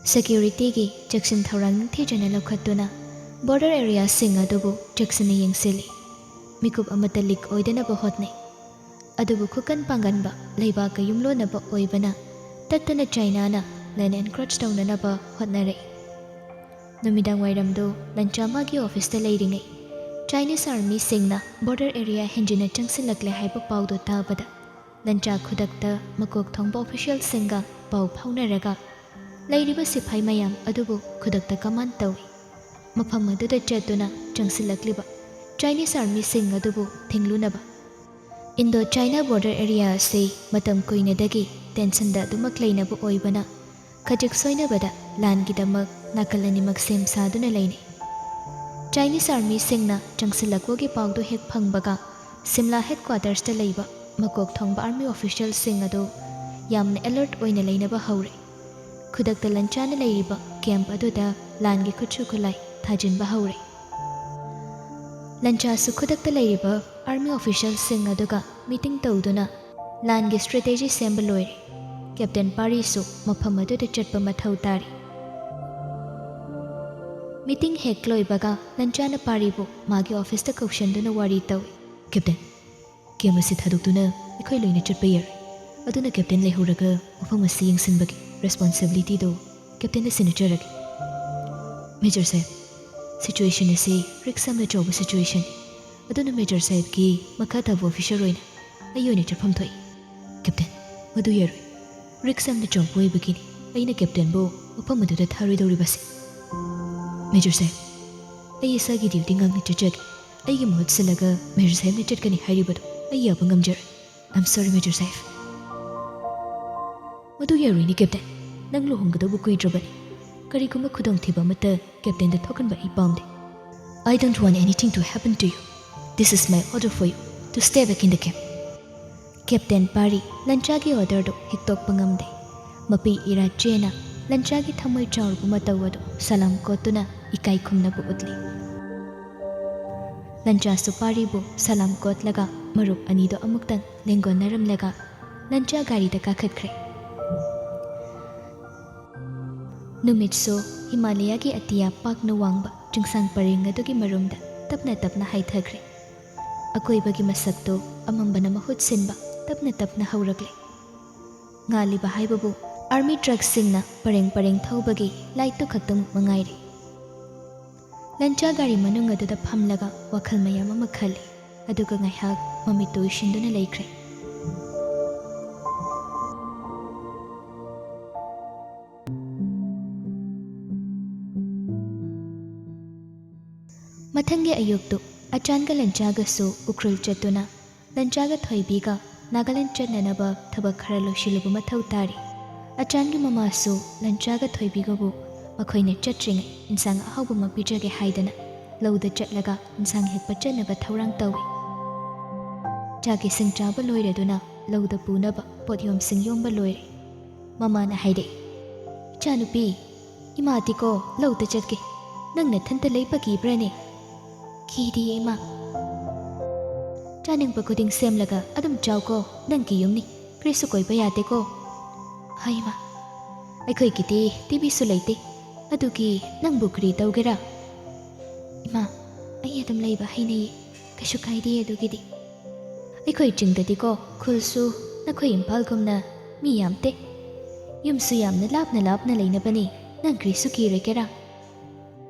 ꯁꯦꯀ꯭ꯌꯨꯔꯤꯇꯤꯒꯤ ꯆꯦꯛꯁꯤꯟ ꯊꯧꯔꯥꯡ ꯅꯤꯡꯊꯤꯖꯅ ꯂꯧꯈꯠꯇꯨꯅ ꯕꯣꯔꯗꯔ ꯑꯦꯔꯤꯌꯥꯁꯤꯡ ꯑꯗꯨꯕꯨ ꯆꯦꯛꯁꯤꯟꯅ ꯌꯦꯡꯁꯤꯜꯂꯤ꯫ ꯃꯤꯀꯨꯞ ꯑꯃꯠꯇ ꯂꯤꯛ ꯑꯣꯏꯗꯅꯕ ꯍꯣꯠꯅꯩ꯫ ꯑꯗꯨꯕꯨ ꯈꯨꯀꯟ ꯄꯥꯡꯒꯟꯕ ꯂꯩꯕꯥꯛꯀ ꯌꯨꯝꯂꯣꯟꯅꯕ ꯑꯣꯏꯕꯅ ꯇꯠꯇꯅ ꯆꯥꯏꯅꯥꯅ ꯂꯦꯟ ꯑꯦꯟꯀ꯭ꯔꯣꯆ ꯇꯧꯅꯅꯕ ꯍꯣꯠꯅꯔꯛꯏ꯫ ꯅꯨꯃꯤꯗꯥꯡ ꯋꯥꯏꯔꯝꯗꯨ ꯂꯟꯆꯥ ꯃꯥꯒꯤ ꯑꯣꯐꯤꯁꯇ ꯂꯩꯔꯤꯉꯩ ꯆꯥꯏꯅꯤꯁ ꯑꯥꯔꯃꯤꯁꯤꯡꯅ ꯕꯣꯔꯗꯔ ꯑꯦꯔꯤꯌꯥ ꯍꯦꯟꯖꯤꯟꯅ ꯆꯪꯁꯤꯜꯂꯛꯂꯦ ꯍꯥꯏꯕ ꯄꯥꯎꯗꯨ ꯇꯥꯕꯗ ꯂꯟꯆꯥ ꯈꯨꯗꯛꯇ ꯃꯀꯣꯛ ꯊꯣꯡꯕ ꯑꯣꯐꯤꯁꯤꯌꯦꯜꯁꯤꯡꯒ ꯄꯥꯎ ꯐꯥꯎꯅꯔꯒ ꯂꯩꯔꯤꯕ ꯁꯤꯐꯥꯏ ꯃꯌꯥꯝ ꯑꯗꯨꯕꯨ ꯈꯨꯗꯛꯇ ꯀꯃꯥꯟ ꯇꯧꯏ꯫ ꯃꯐꯝ ꯑꯗꯨꯗ ꯆꯠꯇꯨꯅ ꯆꯪꯁꯤꯜꯂꯛꯂꯤꯕ ꯆꯥꯏꯅꯤꯁ ꯑꯥꯔꯃꯤꯁꯤꯡ ꯑꯗꯨꯕꯨ ꯊꯤꯡꯂꯨꯅꯕ꯫ ꯏꯟꯗꯣ ꯆꯥꯏꯅꯥ ꯕꯣꯔꯗꯔ ꯑꯦꯔꯤꯌꯥ ꯑꯁꯤ ꯃꯇꯝ ꯀꯨꯏꯅꯗꯒꯤ ꯇꯦꯟꯁꯟꯗ ꯑꯗꯨꯃꯛ ꯂꯩꯅꯕ ꯑꯣꯏꯕꯅ ꯈꯖꯤꯛ ꯁꯣꯏꯅꯕꯗ ꯂꯥꯟꯒꯤꯗꯃꯛ ꯅꯥꯀꯜ ꯑꯅꯤꯃꯛ ꯁꯦꯝ ꯁꯥꯗꯨꯅ ꯂꯩꯅꯩ꯫ ꯆꯥꯏꯅꯤꯁ ꯑꯥꯔꯃꯤꯁꯤꯡꯅ ꯆꯪꯁꯤꯜꯂꯛꯄꯒꯤ ꯄꯥꯎꯗꯨ ꯍꯦꯛ ꯐꯪꯕꯒ ꯁꯤꯝꯂꯥ ꯍꯦꯗꯀ꯭ꯋꯥꯇꯔꯁꯇ ꯂꯩꯕ ꯃꯀꯣꯛ ꯊꯣꯡꯕ ꯑꯥꯔꯃꯤ ꯑꯣꯐꯤꯁꯤꯌꯦꯜꯁꯤꯡ ꯑꯗꯨ ꯌꯥꯝꯅ ꯑꯦꯂꯔꯠ ꯑꯣꯏꯅ ꯂꯩꯅꯕ ꯍꯧꯔꯦ꯫ ꯈꯨꯗꯛꯇ ꯂꯟꯆꯥꯅ ꯂꯩꯔꯤꯕ ꯀꯦꯝꯞ ꯑꯗꯨꯗ ꯂꯥꯟꯒꯤ ꯈꯨꯠꯁꯨ ꯈꯨꯠꯂꯥꯏ ꯊꯥꯖꯤꯟꯕ ꯍꯧꯔꯦ꯫ ꯂꯟꯆꯥꯁꯨ ꯈꯨꯗꯛꯇ ꯂꯩꯔꯤꯕ ꯑꯥꯔꯃꯤ ꯑꯣꯐꯤꯁꯤꯌꯦꯜꯁꯤꯡ ꯑꯗꯨꯒ ꯃꯤꯇꯤꯡ ꯇꯧꯗꯨꯅ ꯂꯥꯟꯒꯤ ꯁ꯭ꯇ꯭ꯔꯦꯇꯦꯖꯤ ꯁꯦꯝꯕ ꯂꯣꯏꯔꯦ꯫ ꯀꯦꯞꯇꯦꯟ ꯄꯥꯔꯤꯁꯨ ꯃꯐꯝ ꯑꯗꯨꯗ ꯆꯠꯄ ꯃꯊꯧ ꯇꯥꯔꯤ꯫ ꯃꯤꯇꯤꯡ ꯍꯦꯛ ꯂꯣꯏꯕꯒ ꯂꯟꯆꯥꯅ ꯄꯥꯔꯤꯕꯨ ꯃꯥꯒꯤ ꯑꯣꯐꯤꯁꯇ ꯀꯧꯁꯤꯟꯗꯨꯅ ꯋꯥꯔꯤ ꯇꯧꯏ꯫ ꯀꯦꯞꯇꯦꯟ, ꯀꯦꯝꯞ ꯑꯁꯤ ꯊꯥꯗꯣꯛꯇꯨꯅ ꯑꯩꯈꯣꯏ ꯂꯣꯏꯅ ꯆꯠꯄ ꯌꯥꯔꯣꯏ꯫ ꯑꯗꯨꯅ ꯀꯦꯞꯇꯦꯟ ꯂꯩꯍꯧꯔꯒ ꯃꯐꯝ ꯑꯁꯤ ꯌꯦꯡꯁꯤꯟꯕꯒꯤ ꯔꯦꯁꯄꯣꯟꯁꯤꯕꯤꯂꯤꯇꯤꯗꯨ ꯀꯦꯞꯇꯦꯟꯗ ꯁꯤꯟꯅꯖꯔꯒꯦ꯫ ꯃꯦꯖꯔ ꯁꯥꯍꯦꯕ, ꯁꯤꯆꯨꯋꯦꯁꯟ ꯑꯁꯤ ꯔꯤꯛꯁ ꯌꯥꯝꯅ ꯆꯥꯎꯕ ꯁꯤꯆꯨꯋꯦꯁꯟꯅꯤ꯫ ꯑꯗꯨꯅ ꯃꯦꯖꯔ ꯁꯥꯍꯦꯕꯀꯤ ꯃꯈꯥ ꯊꯥꯕ ꯑꯣꯐꯤꯁꯔ ꯑꯣꯏꯅ ꯑꯩ ꯑꯣꯏꯅ ꯆꯠꯐꯝ ꯊꯣꯛꯏ꯫ ꯀꯦꯞꯇꯦꯟ, ꯃꯗꯨ ꯌꯥꯔꯣꯏ꯫ ꯔꯤꯛꯁ ꯌꯥꯝꯅ ꯆꯥꯎꯕ ꯑꯣꯏꯕꯒꯤꯅꯤ ꯑꯩꯅ ꯀꯦꯞꯇꯦꯟꯕꯨ ꯃꯐꯝ ꯑꯗꯨꯗ ꯊꯥꯔꯣꯏꯗꯧꯔꯤꯕꯁꯤ꯫ ꯃꯦꯖꯔ ꯁꯥꯍꯦꯕ, ꯑꯩ ꯏꯁꯥꯒꯤ ꯗ꯭ꯌꯨꯇꯤ ꯉꯥꯛꯅ ꯆꯠꯆꯒꯦ꯫ ꯑꯩꯒꯤ ꯃꯍꯨꯠ ꯁꯤꯜꯂꯒ ꯃꯦꯖꯔ ꯁꯥꯍꯦꯕꯅ ꯆꯠꯀꯅꯤ ꯍꯥꯏꯔꯤꯕꯗꯨ ꯑꯩ ꯌꯥꯕ ꯉꯝꯖꯔꯣꯏ꯫ ꯑꯥꯏ ꯑꯦꯝ ꯁꯣꯔꯤ ꯃꯦꯖꯔ ꯁꯥꯍꯦꯕ꯫ ꯃꯗꯨ ꯌꯥꯔꯣꯏꯅꯦ ꯀꯦꯞꯇꯦꯟ꯫ ꯅꯪ ꯂꯨꯍꯣꯡꯒꯗꯧꯕ ꯀꯨꯏꯗ꯭ꯔꯕꯅꯤ꯫ ꯀꯔꯤꯒꯨꯝꯕ ꯈꯨꯗꯣꯡꯊꯤꯕ ꯑꯃꯠꯇ ꯀꯦꯞꯇꯦꯟꯗ ꯊꯣꯛꯍꯟꯕ ꯑꯩ ꯄꯥꯝꯗꯦ꯫ I don't want anything to happen to you. This is my order for you to stay back in the camp. Captain Parry ꯂꯟꯆꯥꯒꯤ ꯑꯣꯔꯗꯔꯗꯨ ꯍꯤꯛꯇꯣꯛꯄ ꯉꯝꯗꯦ꯫ ꯃꯄꯤ ꯏꯔꯥ ꯆꯦꯅ ꯂꯟꯆꯥꯒꯤ ꯊꯃꯣꯏ ꯆꯥꯎꯔꯕ ꯃꯇꯧ ꯑꯗꯨ ꯁꯂꯥꯝ ꯀꯣꯠꯇꯨꯅ ꯏꯀꯥꯏ ꯈꯨꯝꯅꯕ ꯎꯠꯂꯤ꯫ ꯂꯟꯆꯥꯁꯨ ꯄꯥꯔꯤꯕꯨ ꯁꯂꯥꯝ ꯀꯣꯠꯂꯒ ꯃꯔꯨꯞ ꯑꯅꯤꯗꯨ ꯑꯃꯨꯛꯇꯪ ꯂꯦꯡꯒꯣꯟꯅꯔꯝꯂꯒ ꯂꯟꯆꯥ ꯒꯥꯔꯤꯗ ꯀꯥꯈꯠꯈ꯭ꯔꯦ꯫ ꯅꯨꯃꯤꯠꯁꯨ ꯍꯤꯃꯥꯂꯌꯥꯒꯤ ꯑꯇꯤꯌꯥ ꯄꯥꯛꯅ ꯋꯥꯡꯕ ꯆꯤꯡꯁꯥꯡ ꯄꯔꯤꯡ ꯑꯗꯨꯒꯤ ꯃꯔꯨꯝꯗ ꯇꯞꯅ ꯇꯞꯅ ꯍꯥꯏꯊꯈ꯭ꯔꯦ꯫ ꯑꯀꯣꯏꯕꯒꯤ ꯃꯁꯛꯇꯨ ꯑꯃꯝꯕꯅ ꯃꯍꯨꯠ ꯁꯤꯟꯕ ꯇꯞꯅ ꯇꯞꯅ ꯍꯧꯔꯛꯂꯦ꯫ ꯉꯥꯜꯂꯤꯕ ꯍꯥꯏꯕꯕꯨ ꯑꯥꯔꯃꯤ ꯇ꯭ꯔꯛꯁꯤꯡꯅ ꯄꯔꯦꯡ ꯄꯔꯦꯡ ꯊꯧꯕꯒꯤ ꯂꯥꯏꯠꯇꯨ ꯈꯛꯇꯃꯛ ꯃꯉꯥꯏꯔꯦ꯫ ꯂꯟꯆꯥ ꯒꯥꯔꯤ ꯃꯅꯨꯡ ꯑꯗꯨꯗ ꯐꯝꯂꯒ ꯋꯥꯈꯜ ꯃꯌꯥꯝ ꯑꯃ ꯈꯜꯂꯤ꯫ ꯑꯗꯨꯒ ꯉꯥꯏꯍꯥꯛ ꯃꯃꯤꯠꯇꯨ ꯎꯏꯁꯤꯟꯗꯨꯅ ꯂꯩꯈ꯭ꯔꯦ꯫ ꯃꯊꯪꯒꯤ ꯑꯌꯨꯛꯇꯨ ꯑꯆꯥꯟꯒ ꯂꯟꯆꯥꯒꯁꯨ ꯎꯈ꯭ꯔꯨꯜ ꯆꯠꯇꯨꯅ ꯂꯟꯆꯥꯒ ꯊꯣꯏꯕꯤꯒ ꯅꯥꯒꯥꯂꯦꯟ ꯆꯠꯅꯅꯕ ꯊꯕꯛ ꯈꯔ ꯂꯣꯏꯁꯤꯜꯂꯨꯕ ꯃꯊꯧ ꯇꯥꯔꯤ꯫ ꯑꯆꯥꯟꯒꯤ ꯃꯃꯥꯁꯨ ꯂꯟꯆꯥꯒ ꯊꯣꯏꯕꯤꯒꯕꯨ ꯃꯈꯣꯏꯅ ꯆꯠꯇ꯭ꯔꯤꯉꯩ ꯏꯟꯁꯥꯡ ꯑꯍꯥꯎꯕ ꯑꯃ ꯄꯤꯖꯒꯦ ꯍꯥꯏꯗꯅ ꯂꯧꯗ ꯆꯠꯂꯒ ꯏꯟꯁꯥꯡ ꯍꯦꯛꯄ ꯆꯠꯅꯕ ꯊꯧꯔꯥꯡ ꯇꯧꯏ꯫ ꯆꯥꯛ ꯏꯁꯤꯡ ꯆꯥꯕ ꯂꯣꯏꯔꯗꯨꯅ ꯂꯧꯗ ꯄꯨꯅꯕ ꯄꯣꯠꯌꯣꯝꯁꯤꯡ ꯌꯣꯝꯕ ꯂꯣꯏꯔꯦ꯫ ꯃꯃꯥꯅ ꯍꯥꯏꯔꯛꯏ, "ꯏꯆꯥꯅꯨꯄꯤ, ꯏꯃꯥꯗꯤꯀꯣ ꯂꯧꯗ ꯆꯠꯀꯦ꯫ ꯅꯪ ꯅꯊꯟꯇ ꯂꯩꯕ ꯀꯤꯕ꯭ꯔꯅꯦ?" "ꯀꯤꯗꯤꯌꯦ ꯏꯃꯥ." "ꯆꯥꯅꯤꯡꯕ ꯈꯨꯗꯤꯡ ꯁꯦꯝꯂꯒ ꯑꯗꯨꯝ ꯆꯥꯎꯀꯣ, ꯅꯪꯒꯤ ꯌꯨꯝꯅꯤ, ꯀꯔꯤꯁꯨ ꯀꯣꯏꯕ ꯌꯥꯗꯦꯀꯣ." "ꯍꯣꯏ ꯏꯃꯥ." "ꯑꯩꯈꯣꯏꯒꯤꯗꯤ ꯇꯤꯚꯤꯁꯨ ꯂꯩꯇꯦ, ꯑꯗꯨꯒꯤ ꯅꯪꯕꯨ ꯀꯔꯤ ꯇꯧꯒꯦꯔꯥ?" "ꯏꯃꯥ, ꯑꯩ ꯑꯗꯨꯝ ꯂꯩꯕ ꯍꯩꯅꯩꯌꯦ, ꯀꯩꯁꯨ ꯀꯥꯏꯗꯦ ꯑꯗꯨꯒꯤꯗꯤ." "ꯑꯩꯈꯣꯏ ꯆꯤꯡꯗꯗꯤꯀꯣ ꯈꯨꯜꯁꯨ ꯅꯈꯣꯏ ꯏꯝꯐꯥꯜꯒꯨꯝꯅ ꯃꯤ ꯌꯥꯝꯗꯦ, ꯌꯨꯝꯁꯨ ꯌꯥꯝꯅ ꯂꯥꯞꯅ ꯂꯥꯞꯅ ꯂꯩꯅꯕꯅꯤ, ꯅꯪ ꯀꯔꯤꯁꯨ ꯀꯤꯔꯣꯏꯒꯦꯔꯥ?"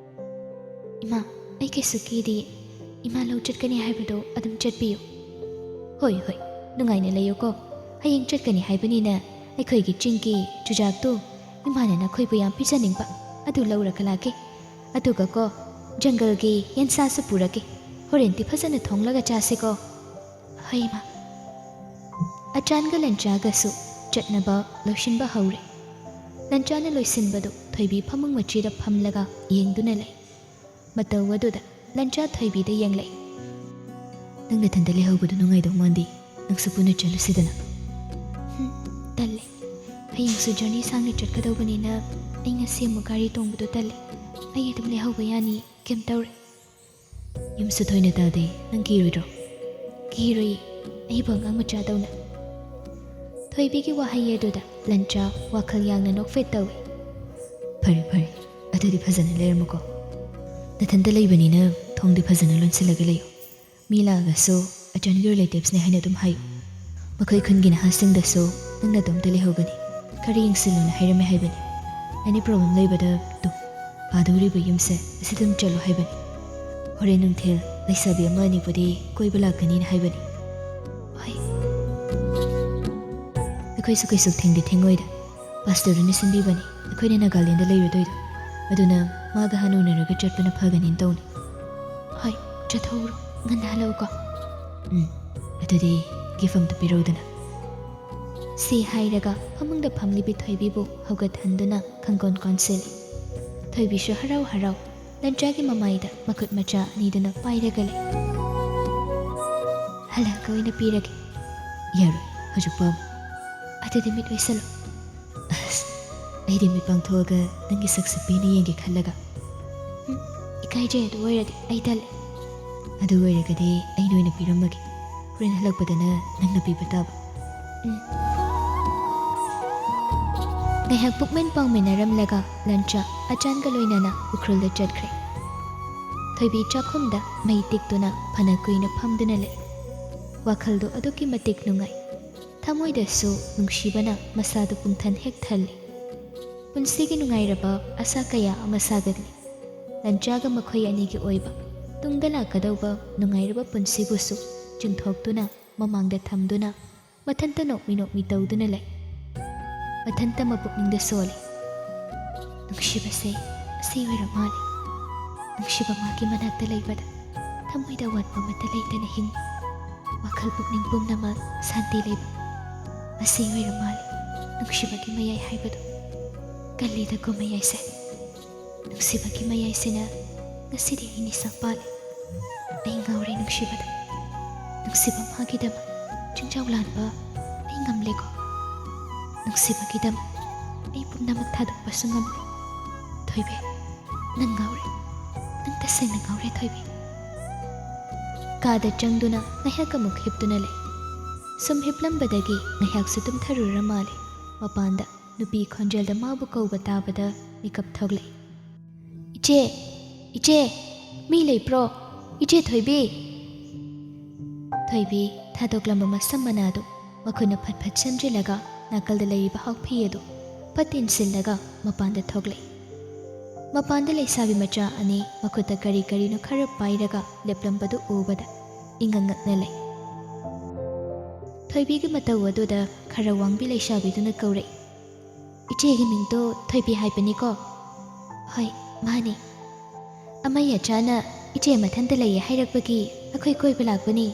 "ꯏꯃꯥ, ꯑꯩ ꯀꯩꯁꯨ ꯀꯤꯗꯤꯌꯦ. ꯏꯃꯥ ꯂꯧ ꯆꯠꯀꯅꯤ ꯍꯥꯏꯕꯗꯣ ꯑꯗꯨꯝ ꯆꯠꯄꯤꯌꯨ." "ꯍꯣꯏ ꯍꯣꯏ, ꯅꯨꯡꯉꯥꯏꯅ ꯂꯩꯌꯨꯀꯣ. ꯍꯌꯦꯡ ꯆꯠꯀꯅꯤ ꯍꯥꯏꯕꯅꯤꯅ ꯑꯩꯈꯣꯏꯒꯤ ꯆꯤꯡꯒꯤ ꯆꯨꯖꯥꯛꯇꯨ ꯏꯃꯥꯅ ꯅꯈꯣꯏꯕꯨ ꯌꯥꯝ ꯄꯤꯖꯅꯤꯡꯕ, ꯑꯗꯨ ꯂꯧꯔꯒ ꯂꯥꯛꯀꯦ. ꯑꯗꯨꯒꯀꯣ ꯖꯪꯒꯜꯒꯤ ꯌꯦꯟꯁꯥꯁꯨ ꯄꯨꯔꯛꯀꯦ. ꯍꯣꯔꯦꯟꯗꯤ ꯐꯖꯅ ꯊꯣꯡꯂꯒ ꯆꯥꯁꯤꯀꯣ." "ꯍꯣꯏ ꯏꯃꯥ." ꯑꯆꯥꯟꯒ ꯂꯟꯆꯥꯒꯁꯨ ꯆꯠꯅꯕ ꯂꯣꯏꯁꯤꯟꯕ ꯍꯧꯔꯦ꯫ ꯂꯟꯆꯥꯅ ꯂꯣꯏꯁꯤꯟꯕꯗꯨ ꯊꯣꯏꯕꯤ ꯐꯃꯨꯡ ꯃꯆꯤꯗ ꯐꯝꯂꯒ ꯌꯦꯡꯗꯨꯅ ꯂꯩ꯫ ꯃꯇꯧ ꯑꯗꯨꯗ ꯂꯟꯆꯥ ꯊꯣꯏꯕꯤꯗ ꯌꯦꯡꯂꯛꯏ꯫ ꯅꯪ ꯅꯊꯟꯇ ꯂꯩꯍꯧꯕꯗꯨ ꯅꯨꯡꯉꯥꯏꯗꯧ ꯃꯥꯟꯗꯦ꯫ ꯅꯪꯁꯨ ꯄꯨꯟꯅ ꯆꯠꯂꯨꯁꯤꯗꯅ꯫ "ꯇꯜꯂꯦ. ꯍꯌꯦꯡꯁꯨ ꯖꯔꯅꯤ ꯁꯥꯡꯅ ꯆꯠꯀꯗꯧꯕꯅꯤꯅ ꯑꯩ ꯉꯁꯤ ꯑꯃꯨꯛ ꯒꯥꯔꯤ ꯇꯣꯡꯕꯗꯣ ꯇꯜꯂꯦ. ꯑꯩ ꯑꯗꯨꯝ ꯂꯩꯍꯧꯕ ꯌꯥꯅꯤ, ꯀꯩꯝ ꯇꯧꯔꯦ." "ꯌꯨꯝꯁꯨ ꯊꯣꯏꯅ ꯇꯥꯗꯦ, ꯅꯪ ꯀꯤꯔꯣꯏꯗ꯭ꯔꯣ?" "ꯀꯤꯔꯣꯏꯌꯦ, ꯑꯩꯕꯨ ꯑꯉꯥꯡ ꯃꯆꯥꯗꯧꯅ." ꯊꯣꯏꯕꯤꯒꯤ ꯋꯥꯍꯩ ꯑꯗꯨꯗ ꯂꯟꯆꯥ ꯋꯥꯈꯜ ꯌꯥꯡꯅ ꯅꯣꯛꯐꯦꯠ ꯇꯧꯏ꯫ ꯐꯔꯦ ꯐꯔꯦ ꯑꯗꯨꯗꯤ ꯐꯖꯅ ꯂꯩꯔꯝꯃꯨꯀꯣ ꯅꯊꯟꯇ ꯂꯩꯕꯅꯤꯅ ꯊꯣꯡꯗꯤ ꯐꯖꯅ ꯂꯣꯟꯁꯤꯜꯂꯒ ꯂꯩꯌꯨ ꯃꯤ ꯂꯥꯛꯑꯒꯁꯨ ꯑꯆꯥꯟꯒꯤ ꯔꯤꯂꯦꯇꯤꯚꯁꯅꯦ ꯍꯥꯏꯅ ꯑꯗꯨꯝ ꯍꯥꯏꯌꯨ ꯃꯈꯣꯏ ꯈꯨꯟꯒꯤ ꯅꯍꯥꯁꯤꯡꯗꯁꯨ ꯅꯪ ꯅꯇꯣꯝꯇ ꯂꯩꯍꯧꯒꯅꯤ ꯈꯔ ꯌꯦꯡꯁꯤꯜꯂꯨꯅ ꯍꯥꯏꯔꯝꯃꯦ ꯍꯥꯏꯕꯅꯤ ꯑꯦꯅꯤ ꯄ꯭ꯔꯣꯕ꯭ꯂꯦꯝ ꯂꯩꯕꯗ ꯄꯥꯗꯧꯔꯤꯕ ꯌꯨꯝꯁꯦ ꯑꯁꯤꯗ ꯑꯗꯨꯝ ꯆꯠꯂꯣ ꯍꯥꯏꯕꯅꯤ ꯍꯣꯔꯦꯟ ꯅꯨꯡꯊꯤꯜ ꯂꯩꯁꯥꯕꯤ ꯑꯃ ꯑꯅꯤꯕꯨꯗꯤ ꯀꯣꯏꯕ ꯂꯥꯛꯀꯅꯤꯅ ꯍꯥꯏꯕꯅꯤ ꯍꯣꯏ ꯑꯩꯈꯣꯏꯁꯨ ꯀꯩꯁꯨ ꯊꯦꯡꯗꯤ ꯊꯦꯡꯉꯣꯏꯗ ꯄꯥꯁꯇꯔꯗꯨꯅ ꯁꯤꯟꯕꯤꯕꯅꯤ ꯑꯩꯈꯣꯏꯅ ꯅꯥꯒꯥꯂꯦꯟꯗ ꯂꯩꯔꯨꯗꯣꯏꯗꯣ ꯑꯗꯨꯅ ꯃꯥꯒ ꯍꯥꯟꯅ ꯎꯅꯔꯒ ꯆꯠꯄꯅ ꯐꯒꯅꯤꯅ ꯇꯧꯅꯤ ꯍꯣꯏ ꯆꯠꯊꯣꯛꯎꯔꯣ ꯉꯟꯅ ꯍꯜꯂꯛꯎꯀꯣ ꯑꯗꯨꯗꯤ ꯒꯤꯐ ꯑꯝꯇ ꯄꯤꯔꯧꯗꯅ ꯁꯤ ꯍꯥꯏꯔꯒ ꯐꯃꯨꯡꯗ ꯐꯝꯂꯤꯕꯤ ꯊꯣꯏꯕꯤꯕꯨ ꯍꯧꯒꯠꯍꯟꯗꯨꯅ ꯈꯪꯒꯣꯟ ꯀꯣꯟꯁꯤꯜꯂꯤ ꯊꯣꯏꯕꯤꯁꯨ ꯍꯔꯥꯎ ꯍꯔꯥꯎ ꯂꯟꯆꯥꯒꯤ ꯃꯃꯥꯏꯗ ꯃꯈꯨꯠ ꯃꯆꯥ ꯑꯅꯤꯗꯨꯅ ꯄꯥꯏꯔꯒ ꯂꯩ ꯍꯜꯂꯛꯒ ꯑꯣꯏꯅ ꯄꯤꯔꯒꯦ ꯌꯥꯔꯣꯏ ꯍꯧꯖꯤꯛ ꯄꯥꯝꯃꯨ ꯑꯗꯨꯗꯤ ꯃꯤꯠ ꯑꯣꯏꯁꯜꯂꯣ ꯑꯁ ꯑꯩꯗꯤ ꯃꯤꯠ ꯄꯥꯡꯊꯣꯛꯑꯒ ꯅꯪꯒꯤ ꯁꯛꯁꯦ ꯄꯦꯟꯅ ꯌꯦꯡꯒꯦ ꯈꯜꯂꯒ ꯏꯀꯥꯏꯖꯩ ꯑꯗꯨ ꯑꯣꯏꯔꯗꯤ ꯑꯩ ꯇꯜꯂꯦ ꯑꯗꯨ ꯑꯣꯏꯔꯒꯗꯤ ꯑꯩꯅ ꯑꯣꯏꯅ ꯄꯤꯔꯝꯃꯒꯦ ꯍꯣꯔꯦꯟ ꯍꯜꯂꯛꯄꯗꯅ ꯅꯪꯅ ꯄꯤꯕ ꯇꯥꯕ ꯉꯥꯏꯍꯥꯛ ꯄꯨꯛꯃꯦꯟ ꯄꯥꯡꯃꯤꯟꯅꯔꯝꯂꯒ ꯂꯟꯆꯥ ꯑꯆꯥꯟꯒ ꯂꯣꯏꯅꯅ ꯎꯈ꯭ꯔꯨꯜꯗ ꯆꯠꯈ꯭ꯔꯦ ꯊꯣꯏꯕꯤ ꯆꯥꯛꯈꯨꯝꯗ ꯃꯩ ꯇꯤꯛꯇꯨꯅ ꯐꯅ ꯀꯨꯏꯅ ꯐꯝꯗꯨꯅ ꯂꯩ ꯋꯥꯈꯜꯗꯣ ꯑꯗꯨꯛꯀꯤ ꯃꯇꯤꯛ ꯅꯨꯡꯉꯥꯏ ꯊꯃꯣꯏꯗꯁꯨ ꯅꯨꯡꯁꯤꯕꯅ ꯃꯁꯥꯗꯨ ꯄꯨꯡꯊꯟ ꯍꯦꯛ ꯊꯜꯂꯤ ꯄꯨꯟꯁꯤꯒꯤ ꯅꯨꯡꯉꯥꯏꯔꯕ ꯑꯁꯥ ꯀꯌꯥ ꯑꯃ ꯁꯥꯒꯠꯂꯤ ꯂꯟꯆꯥꯒ ꯃꯈꯣꯏ ꯑꯅꯤꯒꯤ ꯑꯣꯏꯕ ꯇꯨꯡꯗ ꯂꯥꯛꯀꯗꯧꯕ ꯅꯨꯡꯉꯥꯏꯔꯕ ꯄꯨꯟꯁꯤꯕꯨꯁꯨ ꯆꯨꯝꯊꯣꯛꯇꯨꯅ ꯃꯃꯥꯡꯗ ꯊꯝꯗꯨꯅ ꯃꯊꯟꯇ ꯅꯣꯛꯃꯤ ꯅꯣꯛꯃꯤ ꯇꯧꯗꯨꯅ ꯂꯩ ꯃꯊꯟꯇ ꯃꯄꯨꯛꯅꯤꯡꯗ ꯁꯣꯜꯂꯤ ꯅꯨꯡꯁꯤꯕꯁꯦ ꯑꯁꯤ ꯑꯣꯏꯔ ꯃꯥꯜꯂꯤ ꯅꯨꯡꯁꯤꯕ ꯃꯥꯒꯤ ꯃꯅꯥꯛꯇ ꯂꯩꯕꯗ ꯊꯃꯣꯏꯗ ꯑꯋꯥꯠꯄ ꯑꯃꯠꯇ ꯂꯩꯇꯅ ꯍꯤꯡꯉꯤ ꯋꯥꯈꯜ ꯄꯨꯛꯅꯤꯡ ꯄꯨꯝꯅꯃꯛ ꯁꯥꯟꯇꯤ ꯂꯩꯕ ꯑꯁꯤ ꯑꯣꯏꯔ ꯃꯥꯜꯂꯤ ꯅꯨꯡꯁꯤꯕꯒꯤ ꯃꯌꯥꯏ ꯍꯥꯏꯕꯗꯨ ꯀꯜꯂꯤꯗꯀꯣ ꯃꯌꯥꯏꯁꯦ ꯅꯨꯡꯁꯤꯕꯒꯤ ꯃꯌꯥꯏꯁꯤꯅ ꯉꯁꯤꯗꯤ ꯑꯩ ꯅꯤꯁꯥ ꯄꯥꯜꯂꯤ ꯑꯩ ꯉꯥꯎꯔꯦ ꯅꯨꯡꯁꯤꯕꯗ ꯅꯨꯡꯁꯤꯕ ꯃꯥꯒꯤꯗꯃꯛ ꯆꯤꯡꯖꯥꯎ ꯂꯥꯟꯕ ꯑꯩ ꯉꯝꯂꯦꯀꯣ ꯅꯨꯡꯁꯤꯕꯒꯤꯗꯃꯛ ꯑꯩ ꯄꯨꯝꯅꯃꯛ ꯊꯥꯗꯣꯛꯄꯁꯨ ꯉꯝꯂꯦ ꯊꯣꯏꯕꯤ ꯅꯪ ꯉꯥꯎꯔꯦ ꯅꯪ ꯇꯁꯦꯡꯅ ꯉꯥꯎꯔꯦ ꯊꯣꯏꯕꯤ ꯀꯥꯗ ꯆꯪꯗꯨꯅ ꯉꯥꯏꯍꯥꯛ ꯑꯃꯨꯛ ꯍꯤꯞꯇꯨꯅ ꯂꯩ ꯁꯨꯝ ꯍꯤꯞꯂꯝꯕꯗꯒꯤ ꯉꯥꯏꯍꯥꯛꯁꯨ ꯇꯨꯝꯊꯔꯨꯔ ꯃꯥꯜꯂꯤ ꯃꯄꯥꯟꯗ ꯅꯨꯄꯤ ꯈꯣꯟꯖꯦꯜꯗ ꯃꯥꯕꯨ ꯀꯧꯕ ꯇꯥꯕꯗ ꯃꯤꯀꯞ ꯊꯣꯛꯂꯛꯏ ꯏꯆꯦ ꯏꯆꯦ ꯃꯤ ꯂꯩꯕ꯭ꯔꯣ ꯏꯆꯦ ꯊꯣꯏꯕꯤ ꯊꯣꯏꯕꯤ ꯊꯥꯗꯣꯛꯂꯝꯕ ꯃꯁꯝ ꯃꯅꯥꯗꯨ ꯃꯈꯨꯠꯅ ꯐꯠ ꯐꯠ ꯁꯦꯝꯖꯤꯜꯂꯒ ꯅꯥꯀꯜꯗ ꯂꯩꯔꯤꯕ ꯍꯥꯎꯐꯤ ꯑꯗꯨ ꯐꯠ ꯏꯟꯁꯤꯜꯂꯒ ꯃꯄꯥꯟꯗ ꯊꯣꯛꯂꯛꯏ ꯃꯄꯥꯟꯗ ꯂꯩꯁꯥꯕꯤ ꯃꯆꯥ ꯑꯅꯤ ꯃꯈꯨꯠꯇ ꯀꯔꯤ ꯀꯔꯤꯅꯣ ꯈꯔ ꯄꯥꯏꯔꯒ ꯂꯦꯞꯂꯝꯕꯗꯨ ꯎꯕꯗ ꯏꯪꯉꯛ ꯉꯛꯅ ꯂꯩ ꯊꯣꯏꯕꯤꯒꯤ ꯃꯇꯧ ꯑꯗꯨꯗ ꯈꯔ ꯋꯥꯡꯕꯤ ꯂꯩꯁꯥꯕꯤꯗꯨꯅ ꯀꯧꯔꯛꯏ ꯏꯆꯦꯒꯤ ꯃꯤꯡꯗꯣ ꯊꯣꯏꯕꯤ ꯍꯥꯏꯕꯅꯤꯀꯣ ꯍꯣꯏ ꯃꯥꯅꯤ ꯑꯃꯩ ꯑꯆꯥꯅ ꯏꯆꯦ ꯃꯊꯟꯇ ꯂꯩꯌꯦ ꯍꯥꯏꯔꯛꯄꯒꯤ ꯑꯩꯈꯣꯏ ꯀꯣꯏꯕ ꯂꯥꯛꯄꯅꯤ